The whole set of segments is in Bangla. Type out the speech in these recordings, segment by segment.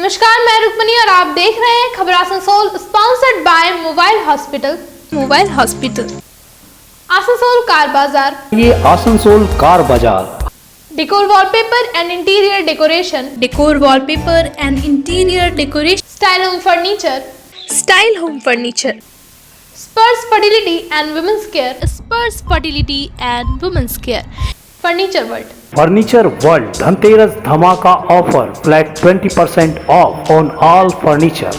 नमस्कार, मैं रुक्मणी और आप देख रहे हैं खबर Asansol, sponsored by mobile hospital. Asansol car Bazaar. ये Asansol car Bazaar. Decor wallpaper and interior decoration. Style home furniture. Sparsh fertility and women's care. Furniture world Dhanteras धमाका offer, flat 20% off on all furniture.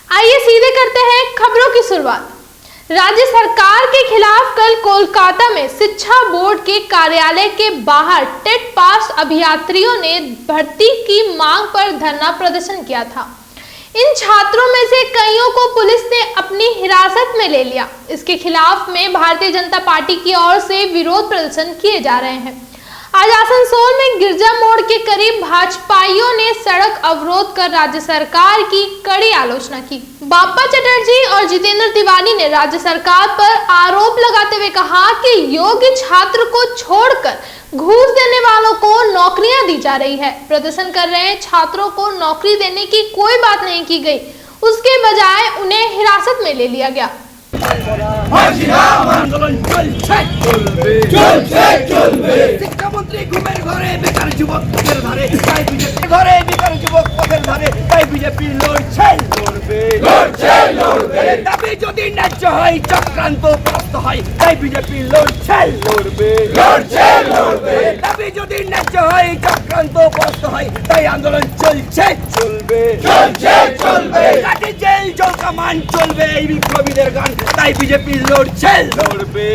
आइए सीधे करते हैं खबरों की शुरुआत। राज्य सरकार के खिलाफ कल कोलकाता में शिक्षा बोर्ड के कार्यालय के बाहर टेट पास अभ्यर्थियों ने भर्ती की मांग पर धरना प्रदर्शन किया था। इन छात्रों में से कईयों को पुलिस ने अपनी हिरासत में ले लिया। इसके खिलाफ में भारतीय जनता पार्टी की ओर से विरोध प्रदर्शन किए जा रहे हैं। आज आसनसोल में गिरजा मोड़ के करीब भाजपाइयों ने सड़क अवरोध कर राज्य सरकार की कड़ी आलोचना की। बाप्पा चटर्जी और जितेंद्र तिवारी ने राज्य सरकार पर आरोप लगाते हुए कहा कि योग्य छात्र को छोड़कर घूस देने वालों को नौकरियां दी जा रही है। प्रदर्शन कर रहे छात्रों को नौकरी देने की कोई बात नहीं की गई, उसके बजाय उन्हें हिरासत में ले लिया गया। শিক্ষামন্ত্রী ঘুমের ঘরে বেকার যুবক পথের ধারে, তাই বিজেপি ঘরে বেকার যুবক পথের ধারে, তাই বিজেপি লড়ছে লড়বে। দাবি যদি ন্যায্য হয়, চক্রান্ত পরাস্ত হয়, তাই বিজেপি লড়ছে লড়বে। দাবি যদি ন্যায্য হয়, চক্রান্ত পরাস্ত হয়, তাই আন্দোলন চলছে চলবে। লাঠি জেল জল কামান চলবে এই বিপ্লবীদের গান, তাই বিজেপি লড়ছে লড়বে।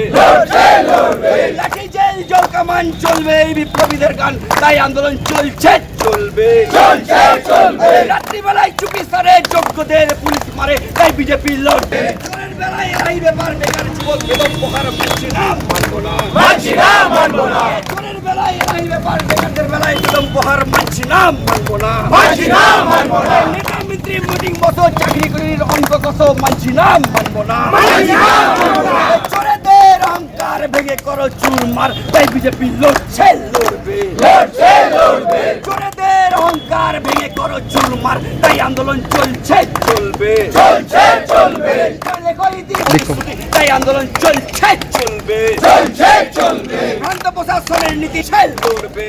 লাঠি জেল জল কামান চলবে এই বিপ্লবীদের গান, তাই আন্দোলন চলছে চলবে। রাত্রিবেলায় চুপি সারে যোগ্যদের পুলিশ মারে, তাই বিজেপি লড়বে। চোরের বেলায় এই ব্যাপার বেকার যুবক বেদম প্রহার মানছি না, মানবো না। চোরের বেলায় এই ব্যাপার বেকারদের বেলায় বেদম প্রহার মানছি না, মানবো না। নেতা মন্ত্রী মিটিং বসো, চাকরি করির অঙ্ক কত মানছি না, মানবো না। চোরেদের অহংকার ভেঙে করো চুরমার, তাই বিজেপি লড়ছে লড়বে। চোরেদের অহংকার ভেঙে করো চুরমার, তাই আন্দোলন চলছে চলবে। তাই আন্দোলন চলছে চলবে। ভ্রান্ত প্রশাসনের নীতি লড়বে।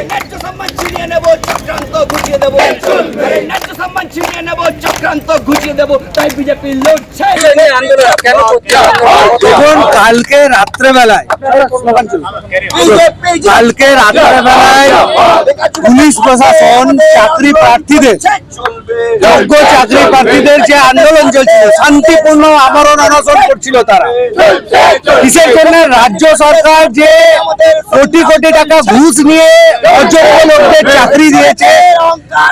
ন্যায্য সম্মান ছিনিয়ে নেব, চক্রান্ত ঘুচিয়ে দেবো। ন্যায্য সম্মান ছিনিয়ে নেব, চক্রান্ত ঘুচিয়ে দেবো, তাই বিজেপি লড়ছে। দেখুন, কালকে রাত্রেবেলায় পুলিশ প্রশাসন চাকরি প্রার্থীদের, যোগ্য চাকরি প্রার্থীদের যে আন্দোলন চলছিল, শান্তিপূর্ণ আমরণ অনশন করছিল, তারা কিসের জন্য? রাজ্য সরকার যে কোটি কোটি টাকা ঘুষ নিয়ে অযোগ্য লোকদের চাকরি দিয়েছে,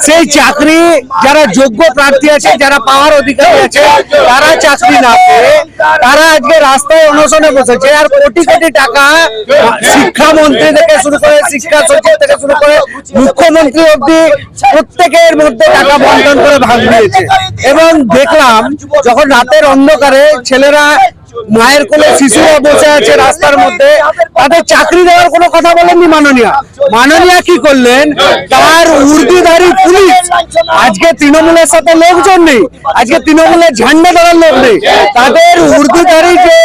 সেই চাকরি যারা যোগ্য প্রার্থী আছে, যারা পাওয়ার অধিকারী আছে, তারা চাকরি না পেয়ে তারা আজকে রাস্তায় অনশনে বসেছে। আর কোটি কোটি টাকা শিক্ষামন্ত্রী থেকে শুরু করে, শিক্ষা সচিব থেকে শুরু করে মুখ্যমন্ত্রী অব্দি প্রত্যেকের মধ্যে টাকা বন্টন করে ভাগ দিয়েছে। এবং দেখলাম যখন রাতের অন্ধকারে ছেলেরা, মায়ের কোলে শিশুরা বসে আছে রাস্তার মধ্যে, তাদের চাকরি দেওয়ার কোনো কথা বলেননি মাননীয়া কি করলেন? তার উর্দিধারী পুলিশ, আজকে তৃণমূলের সাথে লোকজন নেই, আজকে তৃণমূলের ঝান্ডা ধরার লোক নেই, তাদের উর্দিধারী যে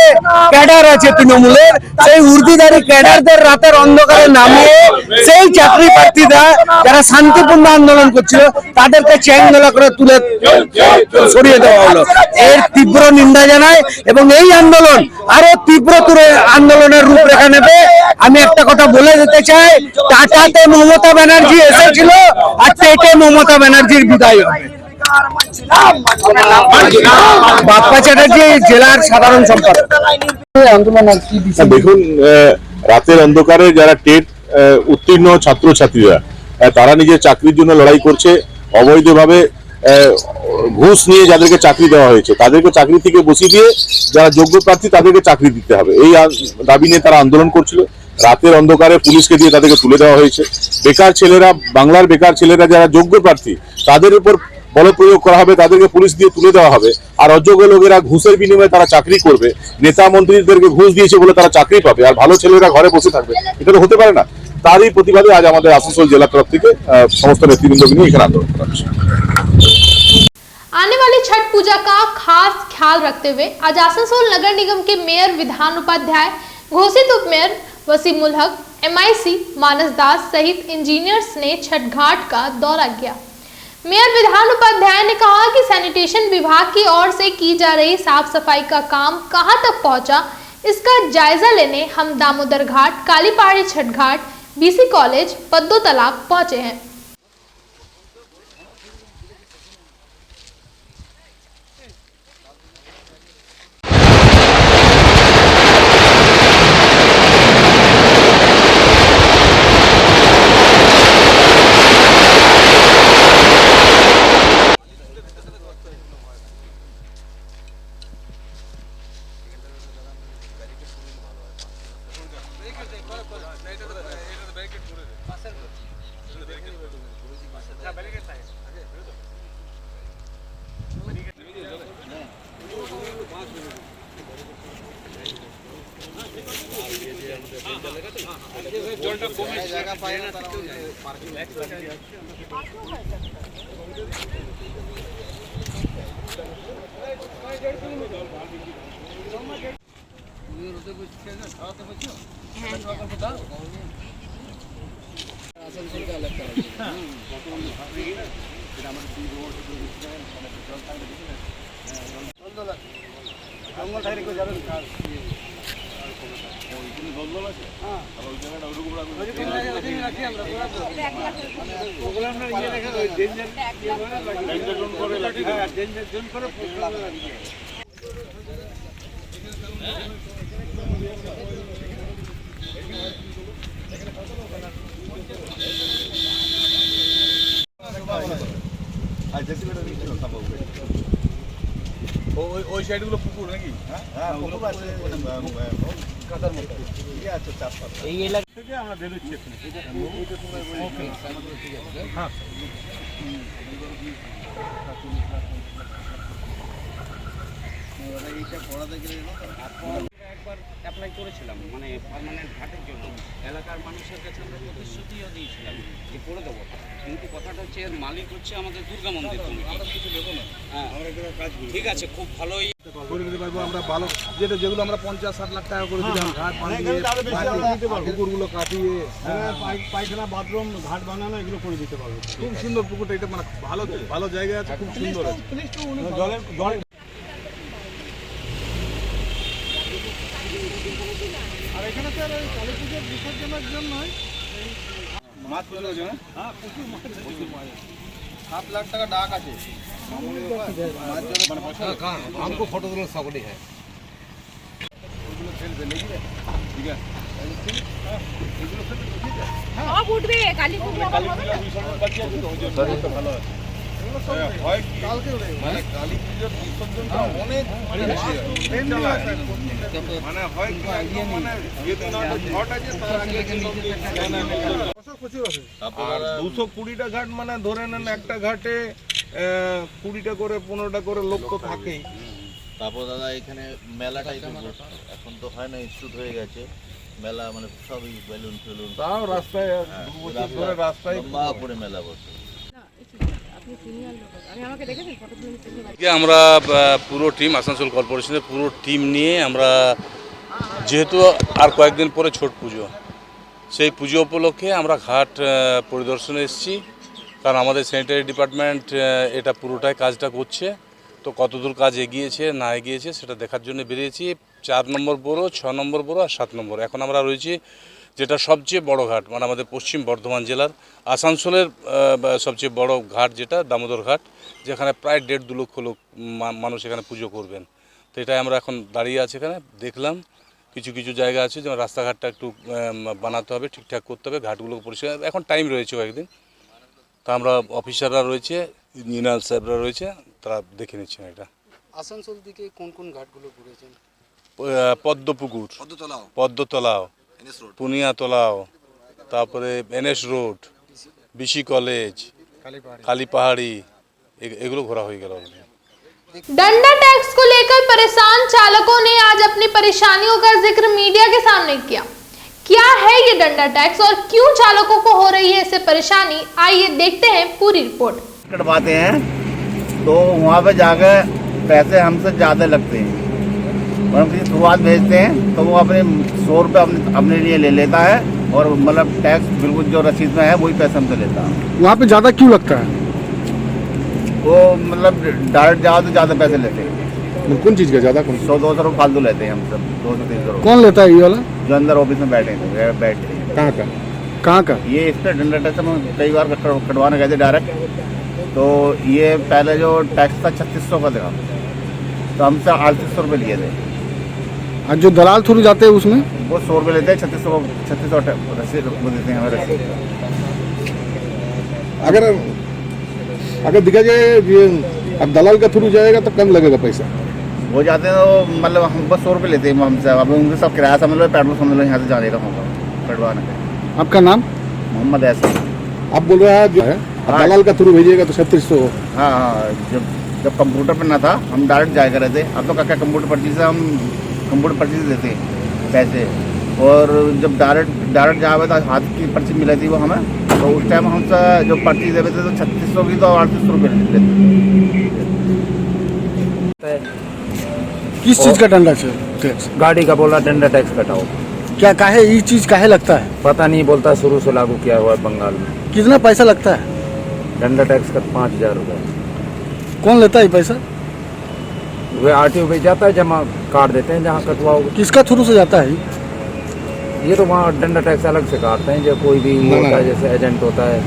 ক্যাডার আছে তৃণমূলের, সেই উর্দিধারী ক্যাডারদের রাতের অন্ধকারে নামিয়ে সেই চাকরি প্রার্থীরা যারা শান্তিপূর্ণ আন্দোলন করছিল, তাদেরকে চ্যাংদোলা করে তুলে সরিয়ে দেওয়া হলো। এর তীব্র নিন্দা জানায় এবং এই আন্দোলন আরো তীব্র আন্দোলনের রূপরেখা নেবে। আমি একটা কথা বলে দিতে চাই, টাটাতে মমতা ব্যানার্জি এসেছিল, আর টেটে মমতা ব্যানার্জির বিদায় হবে। বাপ্পা চ্যাটার্জি জেলার সাধারণ সম্পাদক। দেখুন, রাতের অন্ধকারে যারা টেট উত্তীর্ণ ছাত্রছাত্রীরা, তারা নিজের চাকরির জন্য লড়াই করছে। অবৈধভাবে ঘুষ নিয়ে যাদেরকে চাকরি দেওয়া হয়েছে, তাদেরকে চাকরি থেকে বসিয়ে দিয়ে যারা যোগ্য প্রার্থী তাদেরকে চাকরি দিতে হবে, এই দাবি নিয়ে তারা আন্দোলন করছিল। রাতের অন্ধকারে পুলিশকে দিয়ে তাদেরকে তুলে দেওয়া হয়েছে। বেকার ছেলেরা, বাংলার বেকার ছেলেরা যারা যোগ্য প্রার্থী, তাদের উপর বল প্রয়োগ করা হবে, তাদেরকে পুলিশ দিয়ে তুলে দেওয়া হবে। আর অযোগ্য লোকেরা ঘুষের বিনিময়ে তারা চাকরি করবে, নেতা মন্ত্রীদেরকে ঘুষ দিয়েছে বলে তারা চাকরি পাবে, আর ভালো ছেলেরা ঘরে বসে থাকবে। এটা তো হতে পারে না। তারই প্রতিবাদে আজ আমাদের আসানসোল জেলা তরফ থেকে সমস্ত নেতৃবৃন্দকে নিয়ে এখানে আন্দোলন করা হচ্ছে। आने वाली छठ पूजा का खास ख्याल रखते हुए आज आसनसोल नगर निगम के मेयर विधान उपाध्याय, घोषित उपमेयर वसीम उल हक, MIC मानस दास सहित इंजीनियर्स ने छठ घाट का दौरा किया। मेयर विधान उपाध्याय ने कहा कि सैनिटेशन विभाग की ओर से की जा रही साफ सफाई का काम कहां तक पहुंचा, इसका जायजा लेने हम दामोदर घाट, काली पहाड़ी छठ घाट, BC कॉलेज, पद्दो तालाब पहुंचे हैं। ওই সাইডগুলো পুকুর নাকি? হ্যাঁ পুকুর আছে কাদার মতো ঠিক আছে চাপ এই এলাকা থেকে আমরা বেরোচ্ছি এখানে হ্যাঁ এইটা পড়াতে গেলে একবার অ্যাপ্লাই করেছিলাম মানে পার্মানেন্ট ঘাটের জন্য এলাকার মানুষের কাছে আমরা প্রতিশ্রুতিও দিয়েছিলাম যে করে দেবো, কিন্তু কথাটা হচ্ছে এর মালিক হচ্ছে আমাদের দুর্গা মন্দির কমিটি। কিছু দেবো না, হ্যাঁ ঠিক আছে, খুব ভালোই করে দিতে পারবো আমরা। ভালো যেগুলো আমরা 50-60 লাখ টাকা করে দিলাম ঘাট বানিয়ে পুকুরগুলো কাটিয়ে পায়খানা বাথরুম ঘাট বানানো এগুলো করে দিতে পারবো। খুব সুন্দর পুকুরটা, এটা মানে ভালো ভালো জায়গা আছে, খুব সুন্দর আছে জলের আর এখানে তো কালী পুজোর বিসর্জনের জন্য মাছ পুজোর জন্য হ্যাঁ প্রচুর মাছ 7 লাখ টাকা ডাক আছে। हमको फोटो तो सकड़ी है ठीक है अब उठবে কালী পুজো ভালো হয় মানে কালী পুজোর বিসর্জনটা অনেক মানে হয় মানে যেদিন ঘট আছে তার আগে 220টা ঘাট মানে ধরে নেন একটা ঘাটে 20টা করে 15টা করে লোক তো থাকেই। তারপর দাদা এখানে মেলাটাই তো এখন তো হয় না, ইনস্টিটিউট হয়ে গেছে মেলা, মানে সবই বেলুন ফেলুন, তাও রাস্তায় রাস্তায় লম্বা করে মেলা বসে। আমরা পুরো টিম আসানসোল কর্পোরেশনের পুরো টিম নিয়ে আমরা, যেহেতু আর কয়েকদিন পরে ছট পুজো, সেই পুজো উপলক্ষে আমরা ঘাট পরিদর্শনে এসেছি। কারণ আমাদের স্যানিটারি ডিপার্টমেন্ট এটা পুরোটাই কাজটা করছে, তো কতদূর কাজ এগিয়েছে না এগিয়েছে সেটা দেখার জন্য বেরিয়েছি। 4 নম্বর বড়ো, 6 নম্বর বড়ো আর 7 নম্বর। এখন আমরা রয়েছি যেটা সবচেয়ে বড় ঘাট, মানে আমাদের পশ্চিম বর্ধমান জেলার আসানসোলের সবচেয়ে বড় ঘাট যেটা দামোদর ঘাট, যেখানে প্রায় 1.5-2 লক্ষ লোক মানুষ এখানে পুজো করবেন। তো এটাই আমরা এখন দাঁড়িয়ে আছি এখানে। দেখলাম কিছু কিছু জায়গা আছে যেমন রাস্তাঘাটটা একটু বানাতে হবে, ঠিকঠাক করতে হবে, ঘাটগুলো পরিষ্কার, এখন টাইম রয়েছে কয়েকদিন। তা আমরা অফিসাররা রয়েছে, ইঞ্জিনিয়ার সাহেবরা রয়েছে, তারা দেখে নিচ্ছেন এটা। আসানসোল দিকে কোন কোন ঘাটগুলো ঘুরেছেন? পদ্মপুকুর, পদ্মতলাও, পুনিয়াতলাও, তারপরে NS রোড, BC কলেজ, काली पहाड़ी, एगुलो घोरा हो गया। डंडा टैक्स को लेकर परेशान चालकों ने आज अपनी परेशानियों का जिक्र मीडिया के सामने किया। क्या है ये डंडा टैक्स और क्यों चालकों को हो रही है इससे परेशानी, आइए देखते हैं पूरी रिपोर्ट। कटवाते हैं तो वहाँ पे जाकर पैसे हमसे ज़्यादा लगते हैं और हम किसी शुरुआत भेजते हैं तो वो अपने 100 रुपये अपने लिए ले लेता है और मतलब टैक्स बिल्कुल जो रसीद में है वही पैसे हमसे लेता है। वहाँ पे ज्यादा क्यों लगता है? वो मतलब डायरेक्ट जाओ तो ज़्यादा पैसे लेते हैं। कौन चीज का ज्यादा? 100-200 रुपये फालतू लेते हैं हम सब, 200-300 रुपये। कौन लेता है ये वाला? जो अंदर ऑफिस में बैठते हैं। कहाँ का? ये इस पर डंडा टैक्स हम कई बार कटवाने गए थे डायरेक्ट, तो ये पहले जो टैक्स था 3600 का था, तो हमसे 3800 रुपये लिए थे। और जो दलाल थ्रू जाते हैं उसमें वो 100 रुपये लेते हैं, 3600 रसीद वो देते हैं हमें रसीद। अगर देखा जाए ये अब दलाल का थ्रू जाएगा तो कम लगेगा पैसा। वो जाते हैं तो मतलब हम बस 100 रुपये लेते हैं हमसे। अब उनसे सब किराया समझ लो, पेट्रोल समझ लो, यहाँ से जाने का होगा कटवाने का। आपका नाम? मोहम्मद ऐसा। आप बोल रहे हैं जो है दलाल का थ्रू भेजिएगा तो 3600। हाँ, जब कंप्यूटर पर ना था हम डायरेक्ट जाया करते थे। अब तो क्या कंप्यूटर पर्ची से हम कंप्यूटर पर्ची से देते हैं पैसे, और जब डायरेक्ट जाए तो हाथ की पर्ची मिली थी वो हमें, तो उस टाइम हमसे जो पर्ची देते थे तो 3600 की तो 3800 रुपये लेते। किस चीज का डंडा टैक्स? गाड़ी का बोला डंडा टैक्स कटाओ। क्या काहे ये चीज काहे लगता है? पता नहीं, बोलता शुरू से लागू किया हुआ है बंगाल में। कितना पैसा लगता है? डंडा टैक्स का 5000 रुपये। कौन लेता है ये पैसा? वे RTO पे जाता है, जमा काट देते हैं जहाँ कटवाओगे। किसका थ्रू से जाता है? ये तो वहाँ डंडा टैक्स अलग से काटते हैं, जो कोई भी होता है जैसे एजेंट होता है।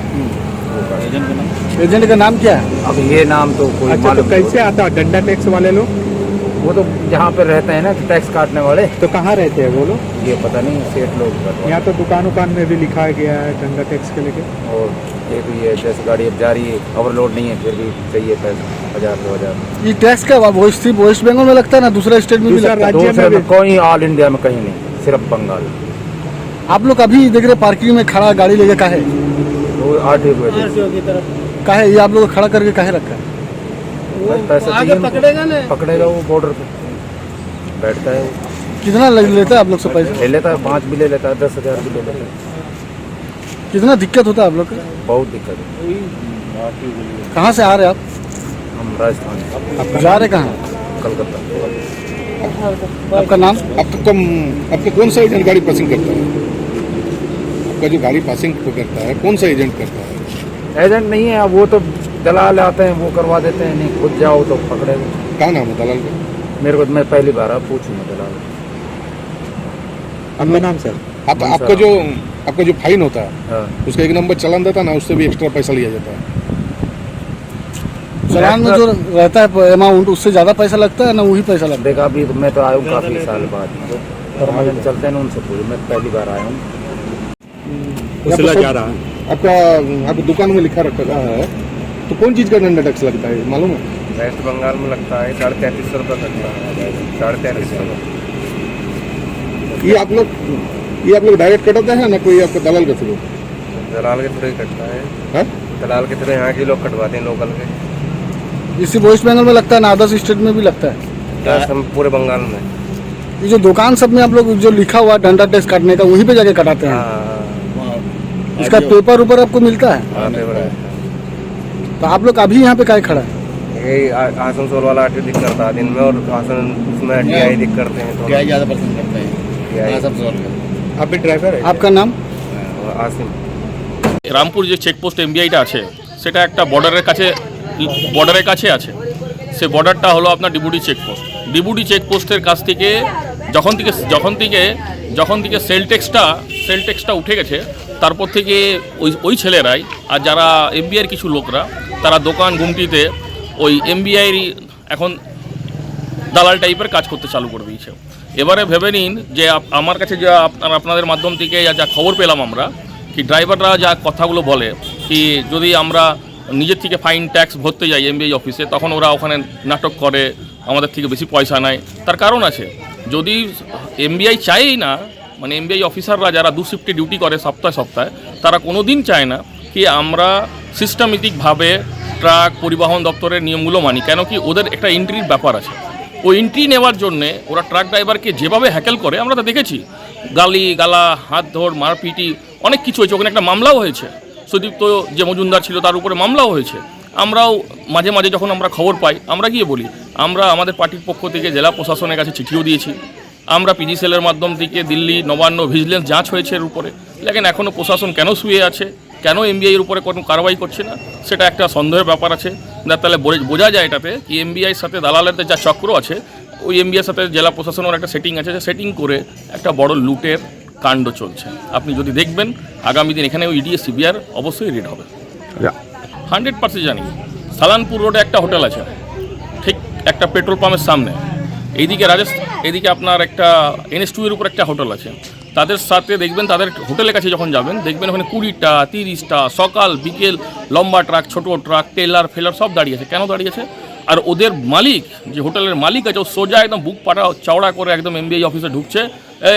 एजेंट का नाम क्या है? अब ये नाम तो कोई मालूम नहीं। कैसे आता है डंडा टैक्स वाले लोग? वो तो जहाँ पे रहते हैं ना टैक्स काटने वाले। तो कहाँ रहते हैं वो लोग? ये पता नहीं, सेठ लोग करते हैं। यहाँ तो दुकान में भी लिखा गया है डंडा टैक्स के लेके। और एक ये जैसे गाड़ी अब जा रही है, ओवरलोड नहीं है, फिर भी चाहिए पैसा 1000-2000। ये टैक्स का सिर्फ वेस्ट बंगाल में लगता है ना, दूसरा स्टेट में भी लगता है? दूसरे में कोई ऑल इंडिया में कहीं नहीं, सिर्फ बंगाल। आप लोग अभी देख रहे पार्किंग में खड़ा गाड़ी लेके काहे? तो RTO की तरफ काहे ये आप लोग खड़ा करके काहे रखा है? पैसा पकड़ेगा वो बॉर्डर पे बैठता है। कितना लेता है आप लोग से पैसा? ले लेता है, 5 भी ले लेता है, 10,000 भी ले लेता है। कितना दिक्कत होता है आप लोग का? बहुत दिक्कत है। कहाँ से आ रहे हैं आप? हम राजस्थान जा रहे कहाँ? कलकत्ता। आपका नाम? आपका कौन सा एजेंट गाड़ी पासिंग करता है? आपका जो गाड़ी पासिंग करता है कौन सा एजेंट करता है? एजेंट नहीं है, वो तो दलाल आते हैं, वो करवा देते हैं। नहीं खुद जाओ तो पकड़ेगा। क्या नाम है दलाल का? मेरे को मैं पहली बार पूछूंगा दलाल। आपका नाम सर? आपका जो फाइन होता है हाँ। उसका एक नंबर चालान देता है ना, उससे भी एक्स्ट्रा पैसा लिया जाता है। चालान में जो रहता है अमाउंट उससे ज्यादा पैसा लगता है ना, वही पैसा लगता है? देखा अभी तो मैं तो आया हूँ काफी साल बाद, जो परमानेंट चलते हैं ना उनसे पूछो, मैं पहली बार आया हूँ। आपका दुकान में लिखा रखा है, तो कौन चीज का डंडा टैक्स लगता है मालूम है? वेस्ट बंगाल में लगता है 3350 रुपये लगता है। 3350। ये आप लोग डायरेक्ट कटाते हैं ना कोई आपका दलाल के थ्रू? दलाल के थ्रू ही कटता है। हाँ? दलाल के थ्रू यहाँ के लोग कटवाते हैं, लोकल के। इसी वेस्ट बंगाल में लगता है ना, अदर्स स्टेट में भी लगता है? हम पूरे बंगाल में। ये जो दुकान सब में आप लोग जो लिखा हुआ डंडा टैक्स काटने का, वहीं पे जाके कटाते हैं? इसका पेपर ऊपर आपको मिलता है? हाँ, पेपर है। तो आप लोग अभी यहाँ पे काहे खड़ा है? यही आसनसोल वाला RTO दिख करता है दिन में, और उसमें TI दिख करते हैं। क्या ज़्यादा पसंद करते हैं? आप भी ड्राइवर है? आपका नाम? आसिम। রামপুর যে চেকপোস্ট MBIটা আছে সেটা একটা বর্ডারের কাছে আছে। সে বর্ডারটা হলো আপনার ডিবুটি চেকপোস্টের কাছ থেকে যখন থেকে সেল ট্যাক্সটা উঠে গেছে, তারপর থেকে ওই ছেলেরাই আর যারা MBIর কিছু লোকরা তারা দোকান গুমটিতে ওই MBIর এখন দালাল টাইপের কাজ করতে চালু করে দিয়েছে। এবারে ভেবে নিন যে আমার কাছে যা আপনাদের মাধ্যম থেকে যা খবর পেলাম আমরা, কি ড্রাইভাররা যা কথাগুলো বলে কি যদি আমরা নিজের থেকে ফাইন ট্যাক্স ভরতে যাই MBI অফিসে, তখন ওরা ওখানে নাটক করে, আমাদের থেকে বেশি পয়সা নেয়। তার কারণ আছে, যদি MBI চায়ই না, মানে MBI অফিসাররা যারা 2 শিফটে ডিউটি করে সপ্তাহে তারা কোনো দিন চায় না কি আমরা সিস্টেমেটিকভাবে ট্রাক পরিবহন দপ্তরের নিয়মগুলো মানি। কেন কি ওদের একটা এন্ট্রির ব্যাপার আছে। ওই এন্ট্রি নেওয়ার জন্যে ওরা ট্রাক ড্রাইভারকে যেভাবে হ্যাকেল করে আমরা তো দেখেছি, গালি গালা, হাত ধর, মারপিটি, অনেক কিছু হয়েছে। ওখানে একটা মামলাও হয়েছে, সুদীপ্ত যে মজুমদার ছিল তার উপরে মামলাও হয়েছে। আমরাও মাঝে মাঝে যখন আমরা খবর পাই আমরা গিয়ে বলি, আমরা আমাদের পার্টির পক্ষ থেকে জেলা প্রশাসনের কাছে চিঠিও দিয়েছি, আমরা পিজি সেলের মাধ্যম থেকে দিল্লি নবান্ন ভিজিলেন্স যাঁচ হয়েছে এর উপরে, লেকিন এখনও প্রশাসন কেন শুয়ে আছে, কেন এমবিআইয়ের উপরে কোনো কারবাই করছে না, সেটা একটা সন্দেহের ব্যাপার আছে। তাহলে বোঝা যায় এটাতে কি এমবিআইয়ের সাথে দালালের যা চক্র আছে, ওই এমবিআইয়ের সাথে জেলা প্রশাসনের একটা সেটিং আছে, সেটিং করে একটা বড় লুটের কাণ্ড চলছে। আপনি যদি দেখবেন আগামী দিন এখানে ওই ইডিএ সিবিআর অবশ্যই রেড হবে। 100% জানি। সালানপুর রোডে একটা হোটেল আছে, ঠিক একটা পেট্রোল পাম্পের সামনে। এইদিকে এইদিকে আপনার একটা NS2 এর উপর একটা হোটেল আছে। তাদের সাথে দেখবেন, তাদের হোটেলের কাছে যখন যাবেন দেখবেন ওখানে 20টা 30টা সকাল বিকেল লম্বা ট্রাক, ছোট ট্রাক, টেলার ফেলার সব দাঁড়িয়ে আছে। কেন দাঁড়িয়ে আছে? আর ওদের মালিক, যে হোটেলের মালিক আছে, ও সোজা একদম বুক পাটা চওড়া করে একদম এমবিআই অফিসে ঢুকছে,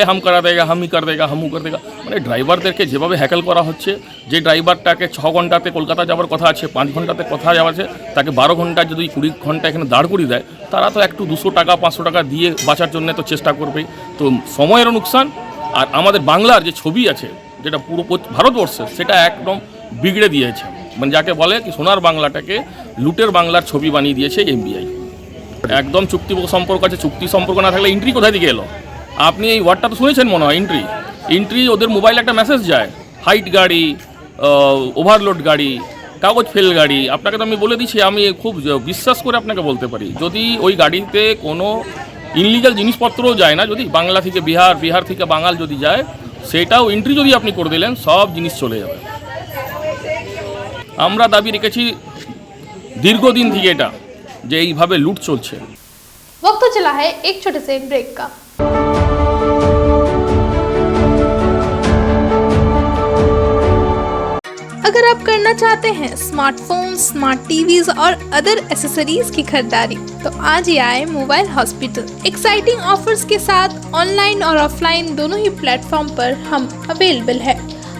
হাম করা দেগা, হামি কর দেগা, হামু কর দেগা। মানে ড্রাইভারদেরকে যেভাবে হ্যাকেল করা হচ্ছে, যে ড্রাইভারটাকে 6 ঘন্টাতে কলকাতা যাওয়ার কথা আছে, 5 ঘন্টাতে কথা যাওয়া আছে, তাকে 12 ঘন্টা যদি 20 ঘন্টা এখানে দাঁড় করিয়ে দেয়, তারা তো একটু 200 টাকা 500 টাকা দিয়ে বাঁচার জন্য তো চেষ্টা করবেই। তো সময়েরও নুকসান, আর আমাদের বাংলার যে ছবি আছে, যেটা পুরো ভারতবর্ষের, সেটা একদম বিগড়ে দিয়েছে। মানে যাকে বলে কি সোনার বাংলাটাকে লুটের বাংলার ছবি বানিয়ে দিয়েছে এমবিআই। একদম চুক্তি সম্পর্ক আছে, চুক্তি সম্পর্ক না থাকলে এন্ট্রি কোথায় দিকে এলো? আপনি এই ওয়ার্ডটা তো শুনেছেন মনে হয়, এন্ট্রি ওদের মোবাইলে একটা মেসেজ যায়, হাইট গাড়ি, ওভারলোড গাড়ি, কাগজ ফেল গাড়ি। আপনাকে তো আমি বলে দিচ্ছি, আমি খুব বিশ্বাস করে আপনাকে বলতে পারি, যদি ওই গাড়িতে কোনো ইনলিগাল জিনিসপত্রও যায় না, যদি বাংলা থেকে বিহার, বিহার থেকে বাঙাল যদি যায়, সেটাও এন্ট্রি যদি আপনি করে দিলেন, সব জিনিস চলে যাবে। আমরা দাবি রেখেছি দীর্ঘদিন থেকে এটা, যে এইভাবে লুট চলছে। वक्त चला है एक छोटे से ब्रेक का। अगर आप करना चाहते हैं स्मार्टफोन, स्मार्ट टीवीज और अदर एसेसरीज की खरीदारी, तो आज ही आए मोबाइल हॉस्पिटल। एक्साइटिंग ऑफर्स के साथ ऑनलाइन और ऑफलाइन दोनों ही प्लेटफॉर्म पर हम अवेलेबल है।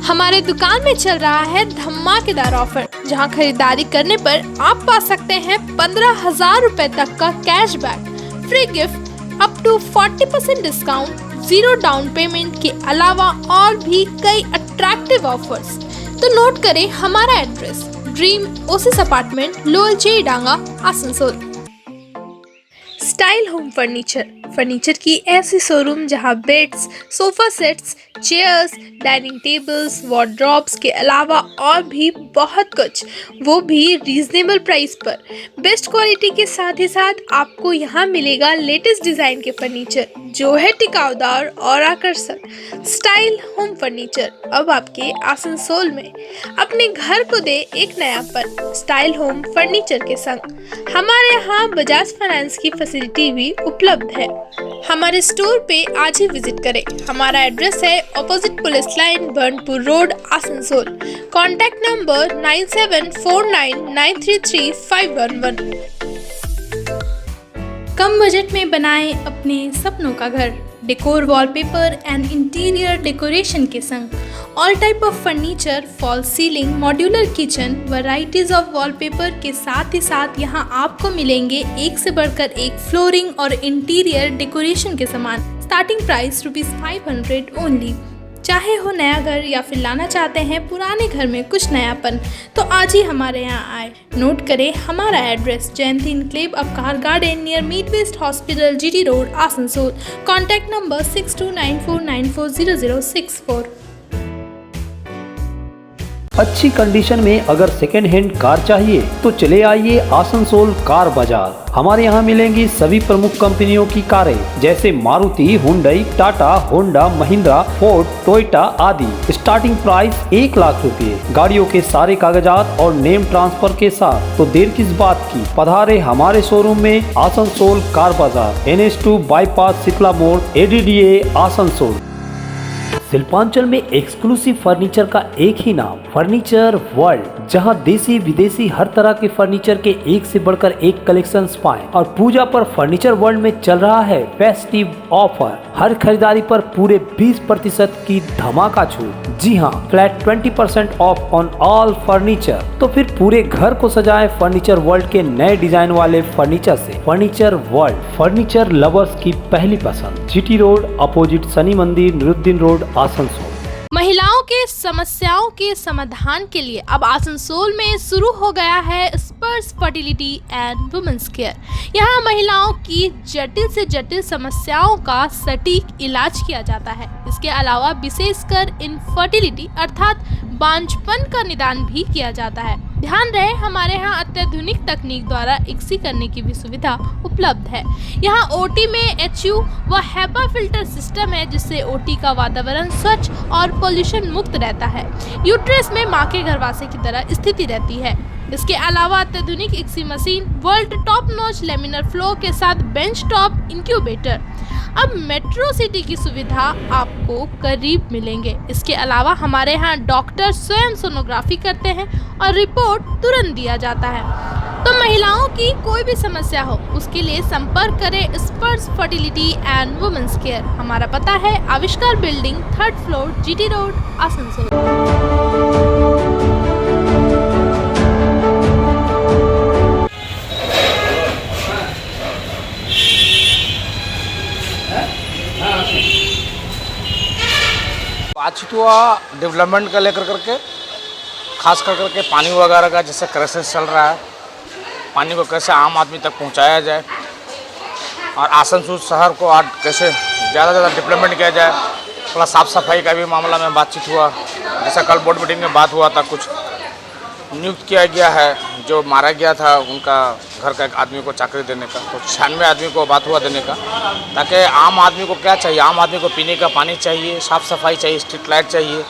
हमारे दुकान में चल रहा है धमाकेदार ऑफर, जहां खरीदारी करने पर आप पा सकते हैं 15,000 रुपए तक का cashback, free gift, up to 40% discount, 0 down payment के अलावा और भी कई अट्रैक्टिव ऑफर्स। तो नोट करें हमारा address, dream oasis apartment, lower Jedanga, Asansol. Style home furniture की ऐसी शोरूम जहां beds, sofa sets, chairs, dining tables, wardrobes के अलावा और भी बहुत कुछ, वो भी रीजनेबल प्राइस पर। बेस्ट क्वालिटी के साथ ही साथ आपको यहाँ मिलेगा लेटेस्ट डिजाइन के फर्नीचर, जो है टिकाऊदार और आकर्षक। स्टाइल होम फर्नीचर अब आपके आसनसोल में। अपने घर को दे एक नयापन स्टाइल होम फर्नीचर के संग। हमारे यहाँ बजाज फाइनेंस की फैसिलिटी भी उपलब्ध है। हमारे स्टोर पे आज ही विजिट करें। हमारा एड्रेस है opposite police line, Burnpur road, Asansol. Contact number 9749933511। कम बजट में बनाएं अपने सपनों का घर, decor, wallpaper and interior decoration के संग। All type of furniture, fall ceiling, modular kitchen, varieties of wallpaper के साथ ही साथ यहाँ आपको मिलेंगे एक से बढ़कर एक फ्लोरिंग और इंटीरियर डेकोरेशन के सामान। Starting price ₹500 only. चाहे हो नया घर या फिर लाना चाहते हैं पुराने घर में कुछ नयापन, तो आज ही हमारे यहाँ आए। नोट करें हमारा address, Jayanti enclave, Avkar garden, near meet west hospital, GT road, Asansol. Contact number 6294940064। अच्छी कंडीशन में अगर सेकेंड हैंड कार चाहिए तो चले आइए आसनसोल कार बाजार। हमारे यहाँ मिलेंगी सभी प्रमुख कंपनियों की कारें, जैसे Maruti, Hyundai, Tata, Honda, Mahindra, Ford, Toyota आदि। स्टार्टिंग प्राइस 1 लाख रुपए। गाड़ियों के सारे कागजात और नेम ट्रांसफर के साथ। तो देर किस बात की, पधारे हमारे शोरूम में आसनसोल कार बाजार, NH2 बाईपास, शीतला मोड़, ADDA आसनसोल। शिल्पांचल में एक्सक्लूसिव फर्नीचर का एक ही नाम फर्नीचर वर्ल्ड, जहां देसी विदेशी हर तरह के फर्नीचर के एक से बढ़कर एक कलेक्शंस पाएं। और पूजा पर फर्नीचर वर्ल्ड में चल रहा है फेस्टिव ऑफर, हर खरीदारी पर पूरे 20% की धमाका छूट। जी हां, flat 20% off on all furniture. तो फिर पूरे घर को सजाएं फर्नीचर वर्ल्ड के नए डिजाइन वाले फर्नीचर से। फर्नीचर वर्ल्ड, फर्नीचर लवर्स की पहली पसंद। जीटी रोड अपोजिट शनि मंदिर, निरुद्दीन रोड, आसनसोल। महिलाओं के समस्याओं के समाधान के लिए अब आसनसोल में शुरू हो गया है स्पर्श फर्टिलिटी एंड वुमेन्स केयर। यहाँ महिलाओं की जटिल से जटिल समस्याओं का सटीक इलाज किया जाता है। इसके अलावा विशेषकर इनफर्टिलिटी अर्थात बांझपन का निदान भी किया जाता है। ध्यान रहे, हमारे यहाँ अत्याधुनिक तकनीक द्वारा इक्सी करने की भी सुविधा उपलब्ध है। यहाँ ओटी में HU व HEPA फिल्टर सिस्टम है, जिससे ओटी का वातावरण स्वच्छ और पोल्यूशन मुक्त रहता है। यूट्रस में माँ के गर्भाशय की तरह स्थिति रहती है। इसके अलावा अत्याधुनिक ICSI machine, world top notch laminar flow के साथ बेंच टॉप इंक्यूबेटर। अब मेट्रो सिटी की सुविधा आपको करीब मिलेंगे। इसके अलावा हमारे यहाँ डॉक्टर स्वयं सोनोग्राफी करते हैं और रिपोर्ट तुरंत दिया जाता है। तो महिलाओं की कोई भी समस्या हो, उसके लिए संपर्क करें स्पर्श फर्टिलिटी एंड वुमेन्स केयर। हमारा पता है आविष्कार building, 3rd floor, GT road, Asansol. बातचीत हुआ डेवलपमेंट का लेकर करके, खास कर करके पानी वगैरह का जैसे क्राइसिस चल रहा है, पानी को कैसे आम आदमी तक पहुंचाया जाए और आसनसोल शहर को आज कैसे ज़्यादा से ज़्यादा डेवलपमेंट किया जाए। थोड़ा साफ़ सफाई का भी मामला में बातचीत हुआ। जैसा कल बोर्ड मीटिंग में बात हुआ था, कुछ नियुक्त किया गया है जो मारा गया था, उनका घर का एक आदमी को चाकरी देने का, तो 96 आदमी को बात हुआ देने का, ताकि आम आदमी को क्या चाहिए, आम आदमी को पीने का पानी चाहिए, साफ़ सफाई चाहिए, स्ट्रीट लाइट चाहिए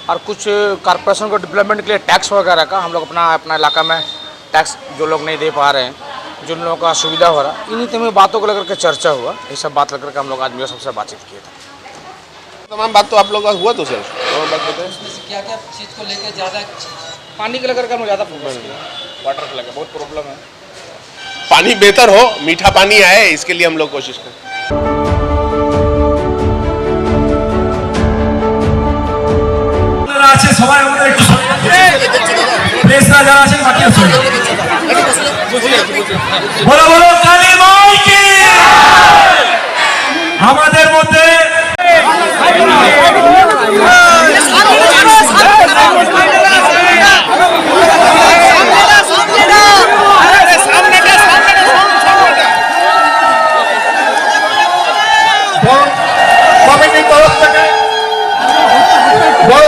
और कुछ कॉर्पोरेशन को डेवलपमेंट के लिए टैक्स वगैरह का हम लोग अपना इलाका में टैक्स जो लोग नहीं दे पा रहे हैं, जिन लोगों का सुविधा हो रहा है, इन्हीं तमाम बातों को लेकर के चर्चा हुआ। ये सब बात लेकर के हम लोग आदमियों सबसे बातचीत किए थे। तमाम बात तो आप लोग का हुआ तो सर, बात बताएं क्या क्या चीज़ को लेकर ज़्यादा पानी के लेकर के हम ज़्यादा फोकस किया, वाटर को लेकर बहुत प्रॉब्लम है। पानी बेहतर हो, मीठा पानी आए, इसके लिए हम लोग कोशिश करें। বলো কালী মাই কি আমাদের মধ্যে কমিটির তরফ থেকে বড়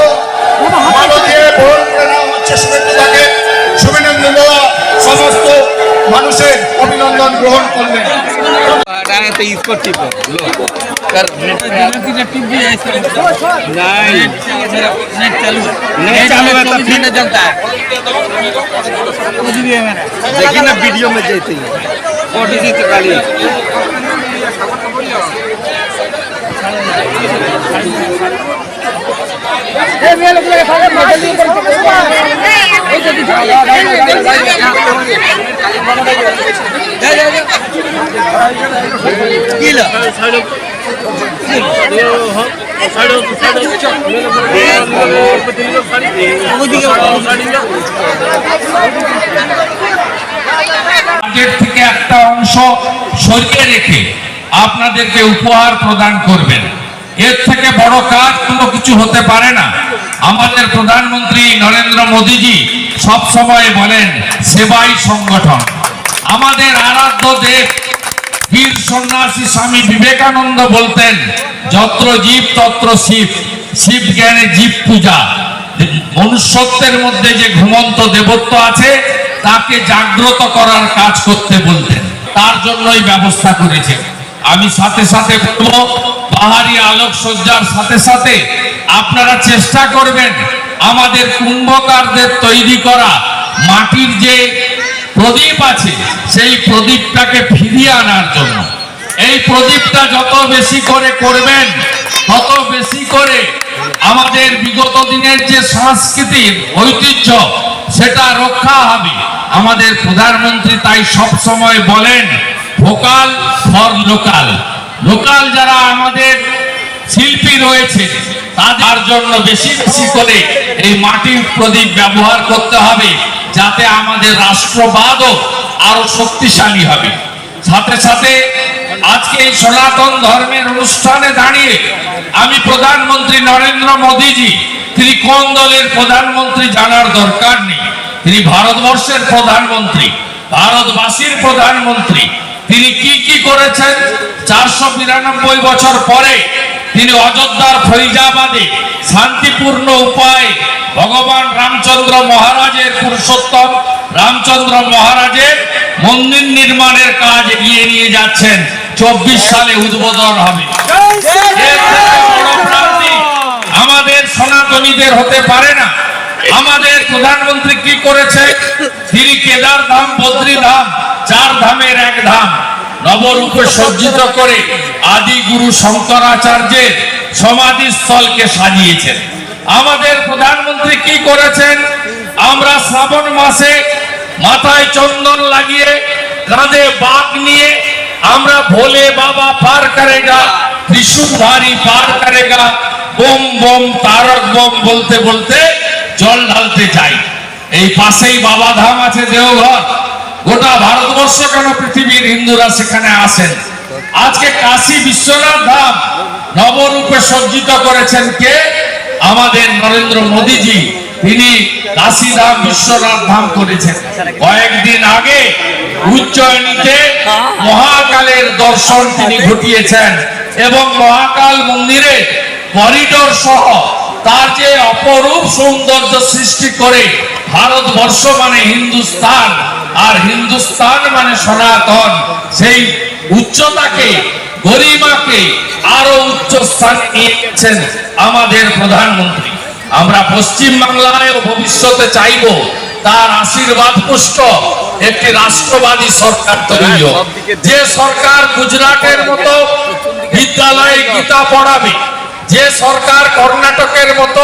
ভালো দিয়ে ভোট করা হচ্ছে। শুভেচ্ছাকে শুভেচ্ছা দেওয়া সমস্ত মানুষের অভিনন্দন গ্রহণ করলেন। इसको टिपो लो कर नेट चालू है तो फिर न जलता है। देखिए ना वीडियो में जाते हैं फोटो से काली থেকে একটা অংশ সরিয়ে রেখে আপনাদেরকে উপহার প্রদান করবেন। এর থেকে বড় কাজ কোনো কিছু হতে পারে না। আমাদের প্রধানমন্ত্রী নরেন্দ্র মোদীজি সব সময় বলেন সেবাই সংগঠন। আমাদের আরাধ্য দেব বীর সন্ন্যাসী স্বামী বিবেকানন্দ বলতেন যত্র জীব তত্র শিব, শিব জ্ঞানে জীব পূজা। মনুষ্যত্বের মধ্যে যে ঘুমন্ত দেবত্ব আছে তাকে জাগ্রত করার কাজ করতে বলতেন, তার জন্যই ব্যবস্থা করেছেন। আমি সাথে সাথে বলবো, বাহারি আলোকসজ্জার সাথে সাথে আপনারা চেষ্টা করবেন আমাদের কুম্ভকারদের তৈরি করা মাটির যে প্রদীপ আছে সেই প্রদীপটাকে ফিরিয়ে আনার জন্য। এই প্রদীপটা যত বেশি করে করবেন তত বেশি করে আমাদের বিগত দিনের যে সংস্কৃতির ঐতিহ্য সেটা রক্ষা হবে। আমাদের প্রধানমন্ত্রী তাই সব সময় বলেন ভোকাল ফর লোকাল। লোকাল যারা আমাদের শিল্পী রয়েছে তাদের জন্য বেশি বেশি করে এই মাটির প্রদীপ ব্যবহার করতে হবে, যাতে আমাদের রাষ্ট্রবাদও আরো শক্তিশালী হবে। সাথে সাথে আজকে এই সনাতন ধর্মের অনুষ্ঠানে দাঁড়িয়ে আমি প্রধানমন্ত্রী নরেন্দ্র মোদীজি, তিনি কোন দলের প্রধানমন্ত্রী জানার দরকার নেই। তিনি ভারতবর্ষের প্রধানমন্ত্রী, ভারতবাসীর প্রধানমন্ত্রী। তিনি কি কি করেছেন 492 বছর পরে তিনি অযোধ্যার ফরিদাবাদে শান্তিপূর্ণ উপায়ে ভগবান রামচন্দ্র মহারাজের পুরুষোত্তম রামচন্দ্র মহারাজের মন্দির নির্মাণের কাজ এগিয়ে নিয়ে যাচ্ছেন। 24 সালে উদ্বোধন হবে। আমাদের সনাতনীদের হতে পারে না। আমাদের প্রধানমন্ত্রী কি করেছে? তিনি কেদার ধাম, বদ্রী ধাম, 4 ধামের এক ধাম নবরূপে সজ্জিত করে আদি গুরু শঙ্করাচার্যের সমাধিস্থলকে সাজিয়েছেন। আমাদের প্রধানমন্ত্রী কি করেছেন? আমরা শ্রাবণ মাসে মাথায় চন্দন লাগিয়ে কাঁধে বাঘ নিয়ে আমরা ভোলে বাবা পার করেগা, ত্রিশূলধারী পার করেগা, বোম বোম তারক বোম বলতে বলতে জল ঢালতে যাই। এই পাশেই বাবা ধাম আছে দেওঘর। গোটা ভারতবর্ষ কেন পৃথিবীর হিন্দুরা সেখানে আসেন। আজকে কাশী বিশ্বনাথ ধাম নবরূপে সজ্জিত করেছেন কে? আমাদের নরেন্দ্র মোদীজি। তিনি কাশী ধাম, বিশ্বনাথ ধাম করেছেন। কয়েকদিন আগে উজ্জয়িনীতে মহাকালের দর্শন তিনি ঘটিয়েছেন এবং মহাকাল মন্দিরে করিডোর সহ তার যে অপরূপ সৌন্দর্য সৃষ্টি করে ভারতবর্ষ মানে হিন্দুস্তান আর হিন্দুস্তান মানে সনাতন, সেই উচ্চতাকে, গরিমাকে আরো উচ্চ স্থানে নিয়ে গেছেন আমাদের প্রধানমন্ত্রী। আমরা পশ্চিম বাংলায় ভবিষ্যতে চাইব তার আশীর্বাদ পুষ্ট একটি রাষ্ট্রবাদী সরকার তৈরি হোক, যে সরকার গুজরাটের মতো বিদ্যালয়ে গীতা পড়াবে, যে সরকার কর্ণাটকের মতো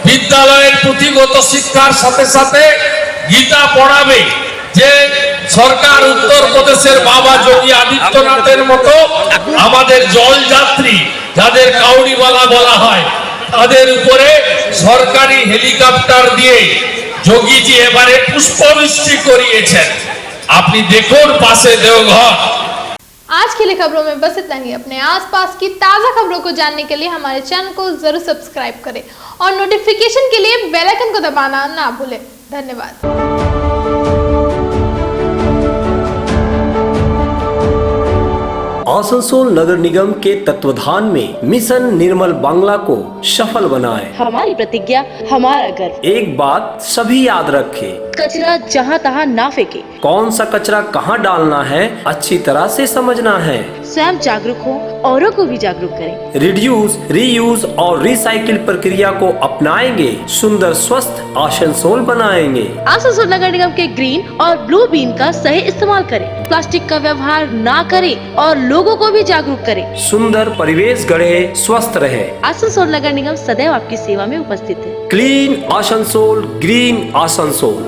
বিদ্যালয়ের পুঁথিগত শিক্ষার সাথে সাথে গীতা পড়াবে, যে সরকার উত্তরপ্রদেশের বাবা যোগী আদিত্যনাথের মতো আমাদের জলযাত্রী যাদের কাউড়িওয়ালা বলা হয় তাদের উপরে সরকারি হেলিকপ্টার দিয়ে যোগীজি এবারে পুষ্পবৃষ্টি করিয়েছেন। আপনি দেখুন পাশে देवघर। आज के लिए खबरों में बस इतना ही। अपने आसपास की ताज़ा खबरों को जानने के लिए हमारे चैनल को जरूर सब्सक्राइब करें और नोटिफिकेशन के लिए बेल आइकन को दबाना ना भूलें। धन्यवाद। आसनसोल नगर निगम के तत्वाधान में मिशन निर्मल बांग्ला को सफल बनाएं। हमारी प्रतिज्ञा, हमारा गर्व। एक बात सभी याद रखें, कचरा जहाँ तहाँ ना फेंके। कौन सा कचरा कहाँ डालना है अच्छी तरह से समझना है। स्वयं जागरूक हो, औरों को भी जागरूक करें। रिड्यूस, रीयूज और रिसाइकिल प्रक्रिया को अपनाएंगे, सुंदर स्वस्थ आसनसोल बनाएंगे। आसनसोल नगर निगम के ग्रीन और ब्लू बीन का सही इस्तेमाल करें। प्लास्टिक का व्यवहार ना करें और लोगों को भी जागरूक करें। सुंदर परिवेश गढ़े, स्वस्थ रहे। आसनसोल नगर निगम सदैव आपकी सेवा में उपस्थित है। Clean Asansol, green Asansol.